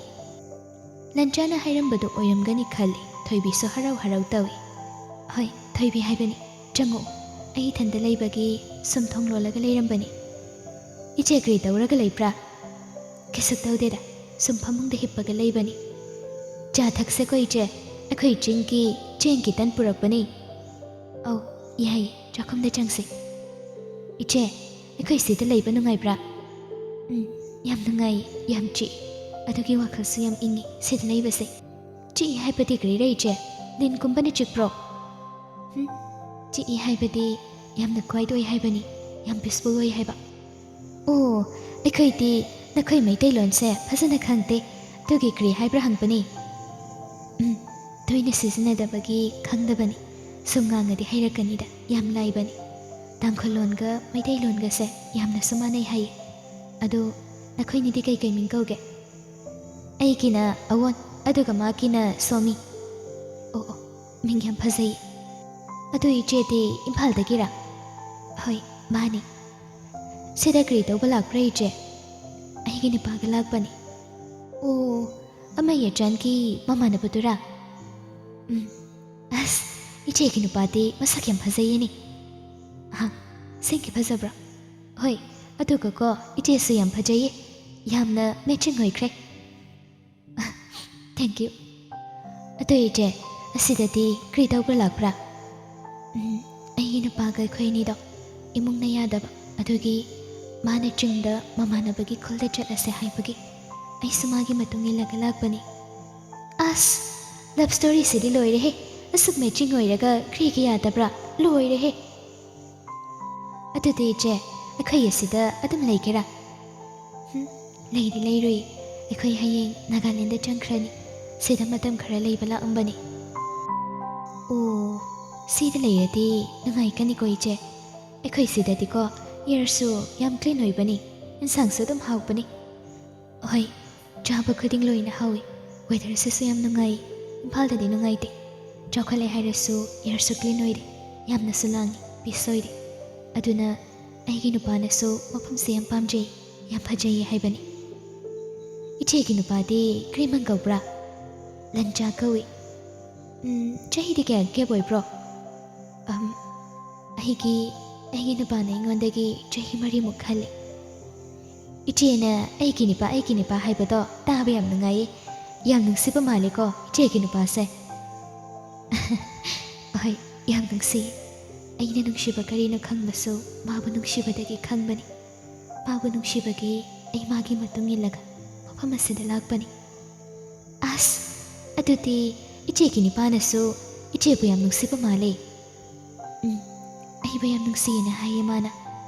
ꯂꯟꯆꯥꯅ ꯍꯥꯏꯔꯝꯕꯗꯨ ꯑꯣꯏꯔꯝꯒꯅꯤ ꯈꯜꯂꯤ ꯊꯣꯏꯕꯤꯁꯨ ꯍꯔꯥꯎ ꯍꯔꯥꯎ ꯇꯧꯏ ꯍꯣꯏ ꯊꯣꯏꯕꯤ ꯍꯥꯏꯕꯅꯤ ꯆꯪꯉꯛꯑꯣ ꯑꯩ ꯏꯊꯟꯇ ꯂꯩꯕꯒꯤ ꯁꯨꯝ ꯊꯣꯡ ꯂꯣꯜꯂꯒ ꯂꯩꯔꯝꯕꯅꯤ ꯏꯆꯦ ꯀꯔꯤ ꯇꯧꯔꯒ ꯂꯩꯕ꯭ꯔꯥ ꯀꯩꯁꯨ ꯇꯧꯗꯦꯗ ꯁꯨꯝ ꯐꯃꯨꯡꯗ ꯍꯤꯞꯄꯒ ꯂꯩꯕꯅꯤ ꯆꯥ ꯊꯛꯁꯦꯀꯣ ꯏꯆꯦ ꯑꯩꯈꯣꯏ ꯆꯤꯡꯒꯤ ꯆꯦꯡꯒꯤ ꯇꯟ ꯄꯨꯔꯛꯄꯅꯤ ꯑꯧ ꯌꯥꯏꯌꯦ ꯆꯥꯛꯈꯨꯝꯗ ꯆꯪꯁꯤ ꯏꯆꯦ ꯑꯩꯈꯣꯏ ꯁꯤꯗ ꯂꯩꯕ ꯅꯨꯡꯉꯥꯏꯕ꯭ꯔꯥ ꯌꯥꯝ ꯅꯨꯡꯉꯥꯏꯌꯦ ꯌꯥꯝ ꯆꯤꯛꯏ ꯑꯗꯨꯒꯤ ꯋꯥꯈꯜꯁꯨ ꯌꯥꯝ ꯏꯪꯉꯤ ꯁꯤꯗ ꯂꯩꯕꯁꯦ ꯆꯤꯛꯏ ꯍꯥꯏꯕꯗꯤ ꯀꯔꯤꯔ ꯏꯆꯦ ꯂꯤꯟꯒꯨꯝꯕꯅ ꯆꯤꯛꯄ꯭ꯔꯣ ꯆꯤꯛꯏ ꯍꯥꯏꯕꯗꯤ ꯌꯥꯝꯅ ꯀ꯭ꯋꯥꯏꯠ ꯑꯣꯏ ꯍꯥꯏꯕꯅꯤ ꯌꯥꯝ ꯄꯤꯁꯐꯨꯜ ꯑꯣꯏ ꯍꯥꯏꯕ ꯑꯣ ꯑꯩꯈꯣꯏꯗꯤ ꯅꯈꯣꯏ ꯃꯩꯇꯩꯂꯣꯟꯁꯦ ꯐꯖꯅ ꯈꯪꯗꯦ ꯑꯗꯨꯒꯤ ꯀꯔꯤ ꯍꯥꯏꯕ꯭ꯔꯥ ꯍꯪꯕꯅꯤ ꯇꯣꯏꯅ ꯁꯤꯖꯤꯟꯅꯗꯕꯒꯤ ꯈꯪꯗꯕꯅꯤ ꯁꯨꯝ ꯉꯥꯡꯉꯗꯤ ꯍꯩꯔꯛꯀꯅꯤꯗ ꯌꯥꯝ ꯂꯥꯏꯕꯅꯤ ꯇꯥꯡꯈꯨꯜꯂꯣꯟꯒ ꯃꯩꯇꯩꯂꯣꯟꯒꯁꯦ ꯌꯥꯝꯅꯁꯨ ꯃꯥꯟꯅꯩ ꯍꯥꯏꯌꯦ ꯑꯗꯣ ꯅꯈꯣꯏꯅꯤꯗꯤ ꯀꯩ ꯃꯤꯡ ꯀꯧꯒꯦ ꯑꯩꯒꯤꯅ ꯑꯋꯣꯟ ꯑꯗꯨꯒ ꯃꯥꯒꯤꯅ ꯁꯣꯃꯤ ꯑꯣ ꯑꯣ ꯃꯤꯡ ꯌꯥꯝ ꯐꯖꯩ ꯑꯗꯨ ꯏꯆꯦꯗꯤ ꯏꯝꯐꯥꯜꯗꯒꯤꯔꯥ ꯍꯣꯏ ꯃꯥꯅꯤ ꯁꯤꯗ ꯀꯔꯤ ꯇꯧꯕ ꯂꯥꯛꯄ꯭ꯔꯥ ꯏꯆꯦ ꯑꯩꯒꯤ ꯅꯨꯄꯥꯒ ꯂꯥꯛꯄꯅꯤ ꯑꯣ ꯑꯃꯩ ꯑꯆꯥꯟꯒꯤ ꯃꯃꯥꯟꯅꯕꯗꯨꯔꯥ ꯑꯁ ꯏꯆꯦꯒꯤ ꯅꯨꯄꯥꯗꯤ ꯃꯁꯛ ꯌꯥꯝ ꯐꯖꯩꯌꯦꯅꯤ ꯁꯦꯡꯀꯤ ꯐꯖꯕ꯭ꯔꯥ ꯍꯣꯏ ꯑꯗꯨꯒꯀꯣ ꯏꯆꯦꯁꯨ ꯌꯥꯝ ꯐꯖꯩꯌꯦ ꯌꯥꯝꯅ ꯃꯦꯆꯤꯡ ꯑꯣꯏꯈ꯭ꯔꯦ ꯊꯦꯡꯛ ꯌꯨ ꯑꯗꯨ ꯏꯆꯦ ꯑꯁꯤꯗꯗꯤ ꯀꯔꯤ ꯇꯧꯕ ꯂꯥꯛꯄ꯭ꯔꯥ ꯑꯩꯒꯤ ꯅꯨꯄꯥꯒ ꯑꯩꯈꯣꯏꯅꯤꯗꯣ ꯏꯃꯨꯡꯅ ꯌꯥꯗꯕ ꯑꯗꯨꯒꯤ ꯃꯥꯅ ꯆꯤꯡꯗ ꯃꯃꯥꯟꯅꯕꯒꯤ ꯈꯨꯜꯗ ꯆꯠꯂꯁꯦ ꯍꯥꯏꯕꯒꯤ ꯑꯩꯁꯨ ꯃꯥꯒꯤ ꯃꯇꯨꯡ ꯏꯜꯂꯒ ꯂꯥꯛꯄꯅꯤ ꯑꯁ ꯂꯞ ꯁ꯭ꯇꯣꯔꯤꯁꯤꯗꯤ ꯂꯣꯏꯔꯦꯍꯦ ꯑꯁꯨꯛ ꯃꯦꯆꯤꯡ ꯑꯣꯏꯔꯒ ꯀꯔꯤꯒꯤ ꯌꯥꯗꯕ꯭ꯔꯥ ꯂꯣꯏꯔꯦꯍꯦ ꯑꯗꯨꯗꯤ ꯏꯆꯦ ꯑꯩꯈꯣꯏ ꯑꯁꯤꯗ ꯑꯗꯨꯝ ꯂꯩꯒꯦꯔꯥ? ꯂꯩꯗꯤ ꯂꯩꯔꯣꯏ, ꯑꯩꯈꯣꯏ ꯍꯌꯦꯡ ꯅꯥꯒꯥꯂꯦꯟꯗ ꯆꯪꯈ꯭ꯔꯅꯤ, ꯁꯤꯗ ꯃꯇꯝ ꯈꯔ ꯂꯩꯕ ꯂꯥꯛꯑꯝꯕꯅꯤ꯫ ꯑꯣ, ꯁꯤꯗ ꯂꯩꯔꯗꯤ ꯅꯨꯡꯉꯥꯏꯒꯅꯤꯀꯣ ꯏꯆꯦ? ꯑꯩꯈꯣꯏ ꯁꯤꯗꯗꯤꯀꯣ ꯑꯦꯌꯔꯁꯨ ꯌꯥꯝ ꯀ꯭ꯂꯤꯟ ꯑꯣꯏꯕꯅꯤ, ꯏꯟꯁꯥꯡꯁꯨ ꯑꯗꯨꯝ ꯍꯥꯎꯕꯅꯤ꯫ ꯍꯣꯏ, ꯆꯥꯕ ꯈꯨꯗꯤꯡ ꯂꯣꯏꯅ ꯍꯥꯎꯏ, ꯋꯦꯗꯔꯁꯤꯁꯨ ꯌꯥꯝ ꯅꯨꯡꯉꯥꯏ꯫ ꯏꯝꯐꯥꯜꯗꯗꯤ ꯅꯨꯡꯉꯥꯏꯇꯦ, ꯆꯥꯎꯈꯠꯂꯦ ꯍꯥꯏꯔꯁꯨ ꯑꯦꯌꯔꯁꯨ ꯀ꯭ꯂꯤꯟ ꯑꯣꯏꯗꯦ, ꯌꯥꯝꯅꯁꯨ ꯂꯥꯡꯉꯤ, ꯄꯤꯁ ꯑꯣꯏꯗꯦ꯫ ꯑꯗꯨꯅ ꯑꯩꯒꯤ ꯅꯨꯄꯥꯅꯁꯨ ꯃꯐꯝꯁꯦ ꯌꯥꯝ ꯄꯥꯝꯖꯩ, ꯌꯥꯝ ꯐꯖꯩ ꯍꯥꯏꯕꯅꯤ꯫ ꯏꯆꯦꯒꯤ ꯅꯨꯄꯥꯗꯤ ꯀꯔꯤ ꯀꯧꯕ꯭ꯔꯥ? ꯂꯟꯆꯥ ꯀꯧꯏ꯫ ꯆꯍꯤꯗꯤ ꯀꯌꯥ ꯒꯦꯞ ꯑꯣꯏꯕ꯭ꯔꯣ? ꯑꯩꯒꯤ ꯅꯨꯄꯥꯅ ꯑꯩꯉꯣꯟꯗꯒꯤ ꯆꯍꯤ 3 ꯍꯜꯂꯤ꯫ ꯏꯆꯦꯅ ꯑꯩꯒꯤ ꯅꯨꯄꯥ ꯍꯥꯏꯕꯗꯣ ꯇꯥꯕ ꯌꯥꯝ ꯅꯨꯡꯉꯥꯏꯌꯦ, ꯌꯥꯝ ꯅꯨꯡꯁꯤꯕ ꯃꯥꯜꯂꯦꯀꯣ ꯏꯆꯦꯒꯤ ꯅꯨꯄꯥꯁꯦ? ꯍꯣꯏ, ꯌꯥꯝ ꯅꯨꯡꯁꯤꯌꯦ꯫ ꯑꯩꯅ ꯅꯨꯡꯁꯤꯕ ꯀꯔꯤꯅꯣ ꯈꯪꯕꯁꯨ ꯃꯥꯕꯨ ꯅꯨꯡꯁꯤꯕꯗꯒꯤ ꯈꯪꯕꯅꯤ꯫ ꯃꯥꯕꯨ ꯅꯨꯡꯁꯤꯕꯒꯤ ꯑꯩ ꯃꯥꯒꯤ ꯃꯇꯨꯡ ꯏꯜꯂꯒ ꯃꯐꯝ ꯑꯁꯤꯗ ꯂꯥꯛꯄꯅꯤ꯫ ꯑꯁ, ꯑꯗꯨꯗꯤ ꯏꯆꯦꯒꯤ ꯅꯨꯄꯥꯅꯁꯨ ꯏꯆꯦꯕꯨ ꯌꯥꯝ ꯅꯨꯡꯁꯤꯕ ꯃꯥꯜꯂꯦ꯫ ꯑꯩꯕꯨ ꯌꯥꯝ ꯅꯨꯡꯁꯤꯌꯦꯅ ꯍꯥꯏꯌꯦ ꯃꯥꯅ꯫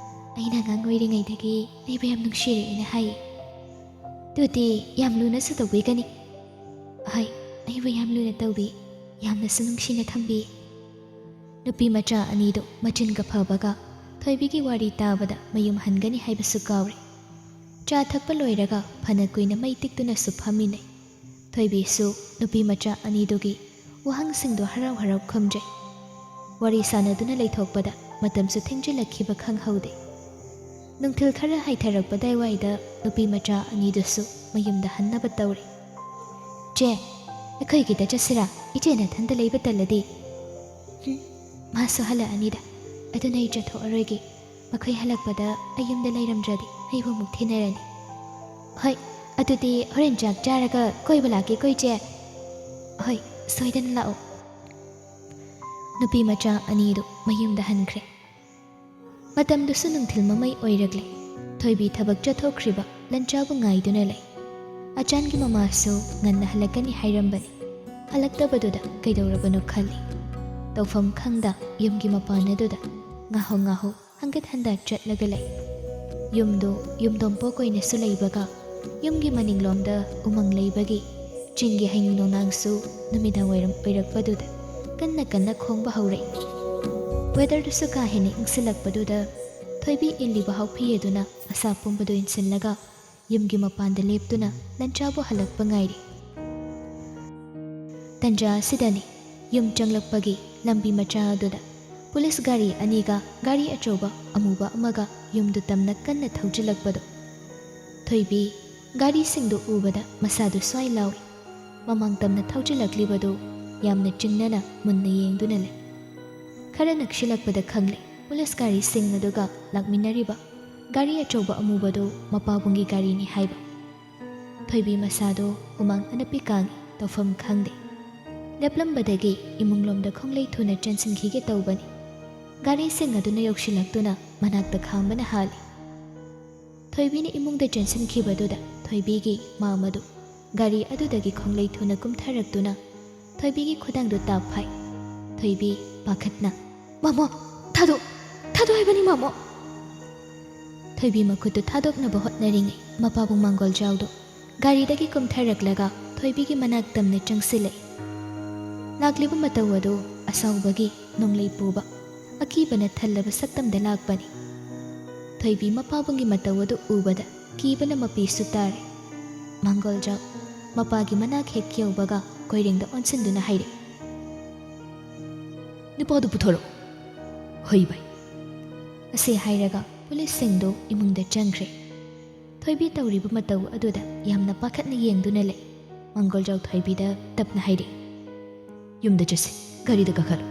ꯑꯩꯅ ꯑꯉꯥꯡ ꯑꯣꯏꯔꯤꯉꯩꯗꯒꯤ ꯑꯩꯕꯨ ꯌꯥꯝ ꯅꯨꯡꯁꯤꯔꯛꯑꯦꯅ ꯍꯥꯏꯌꯦ꯫ ꯑꯗꯨꯗꯤ ꯌꯥꯝ ꯂꯨꯅꯁꯨ ꯇꯧꯕꯤꯒꯅꯤ? ꯍꯣꯏ, ꯑꯩꯕꯨ ꯌꯥꯝ ꯂꯨꯅ ꯇꯧꯕꯤ, ꯌꯥꯝꯅꯁꯨ ꯅꯨꯡꯁꯤꯅ ꯊꯝꯕꯤ꯫ ꯅꯨꯄꯤ ꯃꯆꯥ ꯑꯅꯤꯗꯨ ꯃꯆꯤꯟꯒ ꯐꯕꯒ ꯊꯣꯏꯕꯤꯒꯤ ꯋꯥꯔꯤ ꯇꯥꯕꯗ ꯃꯌꯨꯝ ꯍꯟꯒꯅꯤ ꯍꯥꯏꯕꯁꯨ ꯀꯥꯎꯔꯦ꯫ ꯆꯥ ꯊꯛꯄ ꯂꯣꯏꯔꯒ ꯐꯅ ꯀꯨꯏꯅ ꯃꯩ ꯇꯤꯛꯇꯨꯅꯁꯨ ꯐꯝꯃꯤꯟꯅꯩ꯫ ꯊꯣꯏꯕꯤꯁꯨ ꯅꯨꯄꯤ ꯃꯆꯥ ꯑꯅꯤꯗꯨꯒꯤ ꯋꯥꯍꯪꯁꯤꯡꯗꯣ ꯍꯔꯥꯎ ꯍꯔꯥꯎ ꯈꯨꯝꯖꯩ꯫ ꯋꯥꯔꯤ ꯁꯥꯟꯅꯗꯨꯅ ꯂꯩꯊꯣꯛꯄꯗ ꯃꯇꯝꯁꯨ ꯊꯦꯡꯖꯤꯜꯂꯛꯈꯤꯕ ꯈꯪꯍꯧꯗꯦ꯫ ꯅꯨꯡꯊꯤꯜ ꯈꯔ ꯍꯥꯏꯊꯔꯛꯄꯗꯥꯏꯋꯥꯏꯗ ꯅꯨꯄꯤ ꯃꯆꯥ ꯑꯅꯤꯗꯨꯁꯨ ꯃꯌꯨꯝꯗ ꯍꯟꯅꯕ ꯇꯧꯔꯤ꯫ ꯆꯦ, ꯑꯩꯈꯣꯏꯒꯤꯗ ꯆꯠꯁꯤꯔꯥ? ꯏꯆꯦ ꯅꯊꯟꯇ ꯂꯩꯕ ꯇꯜꯂꯗꯤ? ꯃꯥꯁꯨ ꯍꯜꯂꯛꯑꯅꯤꯗ, ꯑꯗꯨꯅ ꯑꯩ ꯆꯠꯊꯣꯛꯑꯔꯣꯏꯒꯦ꯫ ꯃꯈꯣꯏ ꯍꯜꯂꯛꯄꯗ ꯑꯩ ꯌꯨꯝꯗ ꯂꯩꯔꯝꯗ꯭ꯔꯗꯤ ꯑꯩꯕꯨ ꯑꯃꯨꯛ ꯊꯤꯅꯔꯅꯤ꯫ ꯍꯣꯏ, ꯑꯗꯨꯗꯤ ꯍꯣꯔꯦꯟ ꯆꯥꯛ ꯆꯥꯔꯒ ꯀꯣꯏꯕ ꯂꯥꯛꯀꯦꯀꯣ ꯏꯆꯦ? ꯍꯣꯏ, ꯁꯣꯏꯗꯅ ꯂꯥꯛꯑꯣ꯫ ꯅꯨꯄꯤ ꯃꯆꯥ ꯑꯅꯤꯗꯨ ꯃꯌꯨꯝꯗ ꯍꯟꯈ꯭ꯔꯦ꯫ ꯃꯇꯝꯗꯨꯁꯨ ꯅꯨꯡꯊꯤꯜ ꯃꯃꯩ ꯑꯣꯏꯔꯛꯂꯦ꯫ ꯊꯣꯏꯕꯤ ꯊꯕꯛ ꯆꯠꯊꯣꯛꯈ꯭ꯔꯤꯕ ꯂꯟꯆꯥꯕꯨ ꯉꯥꯏꯗꯨꯅ ꯂꯩ꯫ ꯑꯆꯥꯟꯒꯤ ꯃꯃꯥꯁꯨ ꯉꯟꯅ ꯍꯜꯂꯛꯀꯅꯤ ꯍꯥꯏꯔꯝꯕꯅꯤ꯫ ꯍꯜꯂꯛꯇꯕꯗꯨꯗ ꯀꯩꯗꯧꯔꯕꯅꯣ ꯈꯜꯂꯤ꯫ ꯇꯧꯐꯝ ꯈꯪꯗ ꯌꯨꯝꯒꯤ ꯃꯄꯥꯟ ꯑꯗꯨꯗ ꯉꯥꯍꯧ ꯍꯪꯒꯠ ꯍꯟꯗꯥ ꯆꯠꯂꯒ ꯂꯩ꯫ ꯌꯨꯝꯗꯨ ꯌꯨꯝꯗꯣꯡꯄꯣꯛ ꯑꯣꯏꯅꯁꯨ ꯂꯩꯕꯒ ꯌꯨꯝꯒꯤ ꯃꯅꯤꯡꯂꯣꯝꯗ ꯎꯃꯪ ꯂꯩꯕꯒꯤ ꯆꯤꯡꯒꯤ ꯍꯩꯅꯤꯡ ꯅꯣꯡꯅꯥꯡꯁꯨ ꯅꯨꯃꯤꯗꯥꯡꯋꯥꯏꯔꯝ ꯑꯣꯏꯔꯛꯄꯗꯨꯗ ꯀꯟꯅ ꯈꯣꯡꯕ ꯍꯧꯔꯛꯏ꯫ ꯋꯦꯗꯔꯗꯨꯁꯨ ꯀꯥ ꯍꯦꯟꯅ ꯏꯪꯁꯤꯜꯂꯛꯄꯗꯨꯗ ꯊꯣꯏꯕꯤ ꯏꯜꯂꯤꯕ ꯍꯥꯎꯐꯤ ꯑꯗꯨꯅ ꯑꯁꯥ ꯄꯨꯝꯕꯗꯨ ꯏꯟꯁꯤꯜꯂꯒ ꯌꯨꯝꯒꯤ ꯃꯄꯥꯟꯗ ꯂꯦꯞꯇꯨꯅ ꯂꯟꯆꯥꯕꯨ ꯍꯜꯂꯛꯄ ꯉꯥꯏꯔꯤ꯫ ꯇꯟꯖꯥ ꯑꯁꯤꯗꯅꯤ ꯌꯨꯝ ꯆꯪꯂꯛꯄꯒꯤ ꯂꯝꯕꯤ ꯃꯆꯥ ꯑꯗꯨꯗ ꯄꯨꯂꯤꯁ ꯒꯥꯔꯤ ꯑꯅꯤꯒ ꯒꯥꯔꯤ ꯑꯆꯧꯕ ꯑꯃꯨꯕ ꯑꯃꯒ ꯌꯨꯝꯗꯨ ꯇꯝꯅ ꯀꯟꯅ ꯊꯧꯖꯤꯜꯂꯛꯄꯗꯣ ꯊꯣꯏꯕꯤ ꯒꯥꯔꯤꯁꯤꯡꯗꯨ ꯎꯕꯗ ꯃꯁꯥꯗꯨ ꯁ꯭ꯋꯥꯏ ꯂꯥꯎꯏ꯫ ꯃꯃꯥꯡ ꯇꯝꯅ ꯊꯧꯖꯤꯜꯂꯛꯂꯤꯕꯗꯨ ꯌꯥꯝꯅ ꯆꯤꯡꯅꯅ ꯃꯨꯟꯅ ꯌꯦꯡꯗꯨꯅ ꯂꯩ꯫ ꯈꯔ ꯅꯛꯁꯤꯜꯂꯛꯄꯗ ꯈꯪꯂꯦ ꯄꯨꯂꯤꯁ ꯒꯥꯔꯤꯁꯤꯡ ꯑꯗꯨꯒ ꯂꯥꯛꯃꯤꯟꯅꯔꯤꯕ ꯒꯥꯔꯤ ꯑꯆꯧꯕ ꯑꯃꯨꯕꯗꯨ ꯃꯄꯥꯕꯨꯡꯒꯤ ꯒꯥꯔꯤꯅꯤ ꯍꯥꯏꯕ꯫ ꯊꯣꯏꯕꯤ ꯃꯁꯥꯗꯣ ꯍꯨꯃꯥꯡ ꯑꯅꯞꯄꯤ ꯀꯥꯡꯉꯤ, ꯇꯧꯐꯝ ꯈꯪꯗꯦ꯫ ꯂꯦꯞꯂꯝꯕꯗꯒꯤ ꯏꯃꯨꯡꯂꯣꯝꯗ ꯈꯣꯡꯂꯩ ꯊꯨꯅ ꯆꯦꯟꯁꯤꯟꯈꯤꯒꯦ ꯇꯧꯕꯅꯤ꯫ ꯒꯥꯔꯤꯁꯤꯡ ꯑꯗꯨꯅ ꯌꯧꯁꯤꯜꯂꯛꯇꯨꯅ ꯃꯅꯥꯛꯇ ꯈꯥꯝꯕꯅ ꯍꯥꯜꯂꯤ꯫ ꯊꯣꯏꯕꯤꯅ ꯏꯃꯨꯡꯗ ꯆꯦꯟꯁꯤꯟꯈꯤꯕꯗꯨꯗ ꯊꯣꯏꯕꯤꯒꯤ ꯃꯥꯃꯗꯨ ꯒꯥꯔꯤ ꯑꯗꯨꯗꯒꯤ ꯈꯣꯡꯂꯩ ꯊꯨꯅ ꯀꯨꯝꯊꯔꯛꯇꯨꯅ ꯊꯣꯏꯕꯤꯒꯤ ꯈꯨꯗꯥꯡꯗꯨ ꯇꯥꯞ ꯐꯥꯏ꯫ ꯊꯣꯏꯕꯤ ꯄꯥꯈꯠꯅ "ꯃꯥꯃꯣ, ꯊꯥꯗꯣ ꯍꯥꯏꯕꯅꯤ ꯃꯥꯃꯣ!" ꯊꯣꯏꯕꯤ ꯃꯈꯨꯠꯇꯨ ꯊꯥꯗꯣꯛꯅꯕ ꯍꯣꯠꯅꯔꯤꯉꯩ ꯃꯄꯥꯕꯨꯡ ꯃꯥꯡꯒꯣꯜꯖꯥꯎꯗꯨ ꯒꯥꯔꯤꯗꯒꯤ ꯀꯨꯝꯊꯔꯛꯂꯒ ꯊꯣꯏꯕꯤꯒꯤ ꯃꯅꯥꯛ ꯇꯝꯅ ꯆꯪꯁꯤꯜꯂꯛꯏ꯫ ꯂꯥꯛꯂꯤꯕ ꯃꯇꯧ ꯑꯗꯨ ꯑꯁꯥꯎꯕꯒꯤ ꯅꯣꯡꯂꯩ ꯄꯨꯕ ꯑꯀꯤꯕꯅ ꯊꯜꯂꯕ ꯁꯛꯇꯝꯗ ꯂꯥꯛꯄꯅꯤ꯫ ꯊꯣꯏꯕꯤ ꯃꯄꯥꯕꯨꯡꯒꯤ ꯃꯇꯧ ꯑꯗꯨ ꯎꯕꯗ ꯀꯤꯕꯅ ꯃꯄꯤꯁꯨ ꯇꯥꯔꯦ꯫ ꯃꯥꯡꯒꯣꯜꯖꯥꯎ ꯃꯄꯥꯒꯤ ꯃꯅꯥꯛ ꯍꯦꯛ ꯌꯧꯕꯒ ꯀꯣꯏꯔꯦꯡꯗ ꯑꯣꯟꯁꯤꯟꯗꯨꯅ ꯍꯥꯏꯔꯛꯏ, "ꯅꯨꯄꯥꯗꯨ ꯄꯨꯊꯣꯔꯛꯎ"꯫ "ꯍꯣꯏ ꯚꯥꯏ"꯫ ꯑꯁꯤ ꯍꯥꯏꯔꯒ ꯄꯨꯂꯤꯁꯁꯤꯡꯗꯨ ꯏꯃꯨꯡꯗ ꯆꯪꯈ꯭ꯔꯦ꯫ ꯊꯣꯏꯕꯤ ꯇꯧꯔꯤꯕ ꯃꯇꯧ ꯑꯗꯨꯗ ꯌꯥꯝꯅ ꯄꯥꯈꯠꯅ ꯌꯦꯡꯗꯨꯅ ꯂꯩ꯫ ꯃꯥꯡꯒꯣꯜꯖꯥꯎ ꯊꯣꯏꯕꯤꯗ ꯇꯞꯅ ꯍꯥꯏꯔꯛꯏ, "ꯌꯨꯝꯗ ꯆꯠꯁꯤ, ꯒꯥꯔꯤꯗ ꯀꯥꯈꯠꯂꯨ"꯫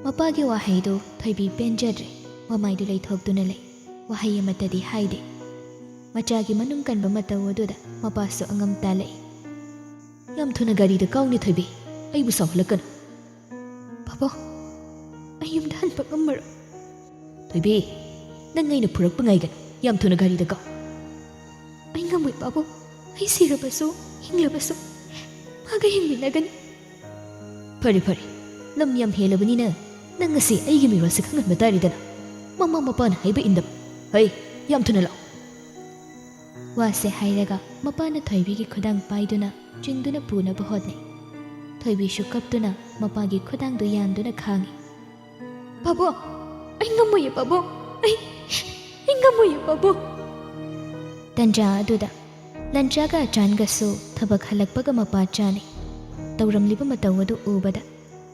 ꯃꯄꯥꯒꯤ ꯋꯥꯍꯩꯗꯨ ꯊꯣꯏꯕꯤ ꯄꯦꯟꯖꯗ꯭ꯔꯦ꯫ ꯃꯃꯥꯏꯗꯨ ꯂꯩꯊꯣꯛꯇꯨꯅ ꯂꯩ, ꯋꯥꯍꯩ ꯑꯃꯠꯇꯗꯤ ꯍꯥꯏꯗꯦ꯫ ꯃꯆꯥꯒꯤ ꯃꯅꯨꯡ ꯀꯟꯕ ꯃꯇꯧ ꯑꯗꯨꯗ ꯃꯄꯥꯁꯨ ꯑꯉꯝ ꯇꯥꯜꯂꯛꯏ, "ꯌꯥꯝ ꯊꯨꯅ ꯒꯥꯔꯤꯗ ꯀꯥꯎꯅꯦ ꯊꯣꯏꯕꯤ, ꯑꯩꯕꯨ ꯁꯥꯎꯍꯜꯂꯛꯀꯅꯨ"꯫ "ꯄꯥꯕꯨꯡ, ꯑꯩ ꯌꯨꯝꯗ ꯍꯟꯕ ꯉꯝꯃꯔꯣꯏ"꯫ "ꯊꯣꯏꯕꯤ, ꯅꯪ ꯑꯩꯅ ꯐꯨꯔꯛꯄ ꯉꯥꯏꯒꯅꯨ, ꯌꯥꯝ ꯊꯨꯅ ꯒꯥꯔꯤꯗ ꯀꯥꯎ"꯫ "ꯑꯩ ꯉꯝꯃꯣꯏ ꯄꯥꯕꯨꯡ, ꯑꯩ ꯁꯤꯔꯕꯁꯨ ꯍꯤꯡꯂꯕꯁꯨ ꯃꯥꯒ ꯍꯤꯡꯃꯤꯟꯅꯒꯅꯤ"꯫ "ꯐꯔꯦ, ꯂꯝ ꯌꯥꯝ ꯍꯦꯜꯂꯕꯅꯤꯅ ꯅꯪ ꯉꯁꯤ ꯑꯩꯒꯤ ꯃꯤꯔꯣꯜꯁꯦ ꯈꯪꯍꯟꯕ ꯇꯥꯔꯦꯗꯅ"꯫ ꯃꯃꯥ ꯃꯄꯥꯅ ꯍꯥꯏꯕ ꯏꯟꯗꯕ ꯍꯩ ꯌꯥꯝ ꯊꯨꯅ ꯂꯥꯛꯑꯣ ꯋꯥꯁꯦ ꯍꯥꯏꯔꯒ ꯃꯄꯥꯅ ꯊꯣꯏꯕꯤꯒꯤ ꯈꯨꯗꯥꯡ ꯄꯥꯏꯗꯨꯅ ꯆꯤꯡꯗꯨꯅ ꯄꯨꯅꯕ ꯍꯣꯠꯅꯩ ꯊꯣꯏꯕꯤꯁꯨ ꯀꯞꯇꯨꯅ ꯃꯄꯥꯒꯤ ꯈꯨꯗꯥꯡꯗꯨ ꯌꯥꯟꯗꯨꯅ ꯈꯥꯡꯉꯤ ꯄꯥꯕꯣ ꯑꯩ ꯉꯝꯃꯣꯏꯌꯦ ꯄꯥꯕꯣ ꯑꯩ ꯉꯝꯃꯣꯏꯌꯦ ꯄꯥꯕꯣ ꯇꯟꯖꯥ ꯑꯗꯨꯗ ꯂꯟꯆꯥꯒ ꯑꯆꯥꯟꯒꯁꯨ ꯊꯕꯛ ꯍꯜꯂꯛꯄꯒ ꯃꯄꯥ ꯆꯥꯅꯩ ꯇꯧꯔꯝꯂꯤꯕ ꯃꯇꯧ ꯑꯗꯨ ꯎꯕꯗ